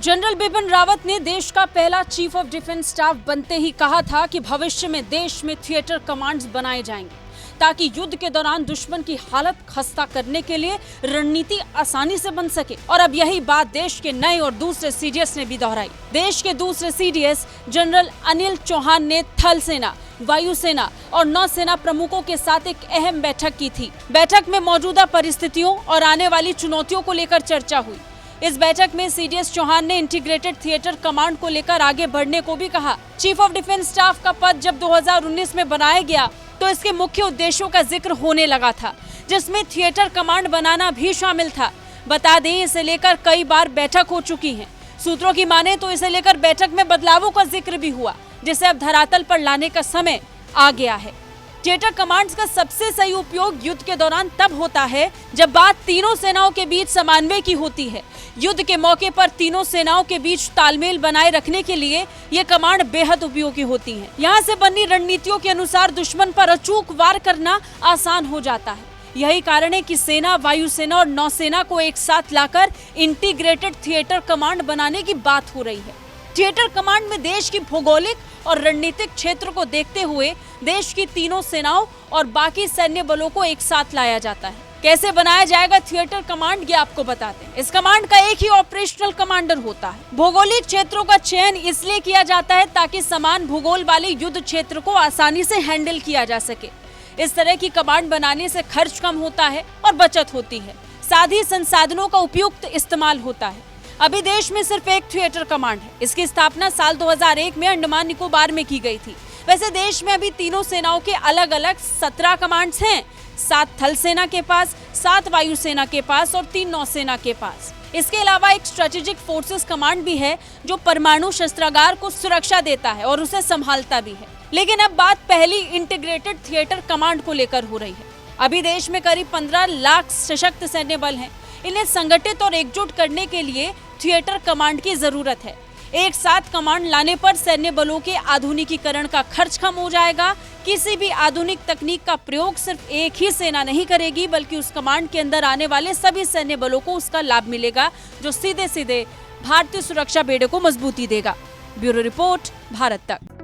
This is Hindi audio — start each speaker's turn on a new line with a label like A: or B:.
A: जनरल बिपिन रावत ने देश का पहला चीफ ऑफ डिफेंस स्टाफ बनते ही कहा था कि भविष्य में देश में थिएटर कमांड्स बनाए जाएंगे ताकि युद्ध के दौरान दुश्मन की हालत खस्ता करने के लिए रणनीति आसानी से बन सके। और अब यही बात देश के नए और दूसरे सीडीएस ने भी दोहराई। देश के दूसरे सीडीएस जनरल अनिल चौहान ने थल सेना, वायुसेना और नौसेना प्रमुखों के साथ एक अहम बैठक की थी। बैठक में मौजूदा परिस्थितियों और आने वाली चुनौतियों को लेकर चर्चा हुई। इस बैठक में सीडीएस चौहान ने इंटीग्रेटेड थिएटर कमांड को लेकर आगे बढ़ने को भी कहा। चीफ ऑफ डिफेंस स्टाफ का पद जब 2019 में बनाया गया तो इसके मुख्य उद्देश्यों का जिक्र होने लगा था, जिसमें थिएटर कमांड बनाना भी शामिल था। बता दें, इसे लेकर कई बार बैठक हो चुकी है। सूत्रों की माने तो इसे लेकर बैठक में बदलावों का जिक्र भी हुआ, जिसे अब धरातल पर लाने का समय आ गया है। थिएटर कमांड्स का सबसे सही उपयोग युद्ध के दौरान तब होता है जब बात तीनों सेनाओं के बीच समन्वय की होती है। युद्ध के मौके पर तीनों सेनाओं के बीच तालमेल बनाए रखने के लिए ये कमांड बेहद उपयोगी होती हैं। यहाँ से बनी रणनीतियों के अनुसार दुश्मन पर अचूक वार करना आसान हो जाता है। यही कारण है कि सेना, वायुसेना और नौसेना को एक साथ लाकर इंटीग्रेटेड थिएटर कमांड बनाने की बात हो रही है। थिएटर कमांड में देश की भौगोलिक और रणनीतिक क्षेत्र को देखते हुए देश की तीनों सेनाओं और बाकी सैन्य बलों को एक साथ लाया जाता है। कैसे बनाया जाएगा थिएटर कमांड, ये आपको बताते हैं। इस कमांड का एक ही ऑपरेशनल कमांडर होता है। भौगोलिक क्षेत्रों का चयन इसलिए किया जाता है ताकि समान भूगोल वाले युद्ध क्षेत्र को आसानी से हैंडल किया जा सके। इस तरह की कमांड बनाने से खर्च कम होता है और बचत होती है। साथ ही संसाधनों का उपयुक्त इस्तेमाल होता है। अभी देश में सिर्फ एक थिएटर कमांड है। इसकी स्थापना साल 2001 में अंडमान निकोबार में की गई थी। वैसे देश में अभी तीनों सेनाओं के अलग अलग 17 कमांड्स हैं। 7 थल सेना के पास, 7 वायुसेना के पास और 3 नौसेना के पास। इसके अलावा एक स्ट्रेटेजिक फोर्सेस कमांड भी है जो परमाणु शस्त्रागार को सुरक्षा देता है और उसे संभालता भी है। लेकिन अब बात पहली इंटीग्रेटेड थिएटर कमांड को लेकर हो रही है। अभी देश में करीब 15 लाख सशक्त सैन्य बल हैं। इन्हें संगठित और एकजुट करने के लिए थिएटर कमांड की जरूरत है। एक साथ कमांड लाने पर सैन्य बलों के आधुनिकीकरण का खर्च कम हो जाएगा। किसी भी आधुनिक तकनीक का प्रयोग सिर्फ एक ही सेना नहीं करेगी, बल्कि उस कमांड के अंदर आने वाले सभी सैन्य बलों को उसका लाभ मिलेगा, जो सीधे सीधे भारतीय सुरक्षा बेड़े को मजबूती देगा। ब्यूरो रिपोर्ट, भारत तक।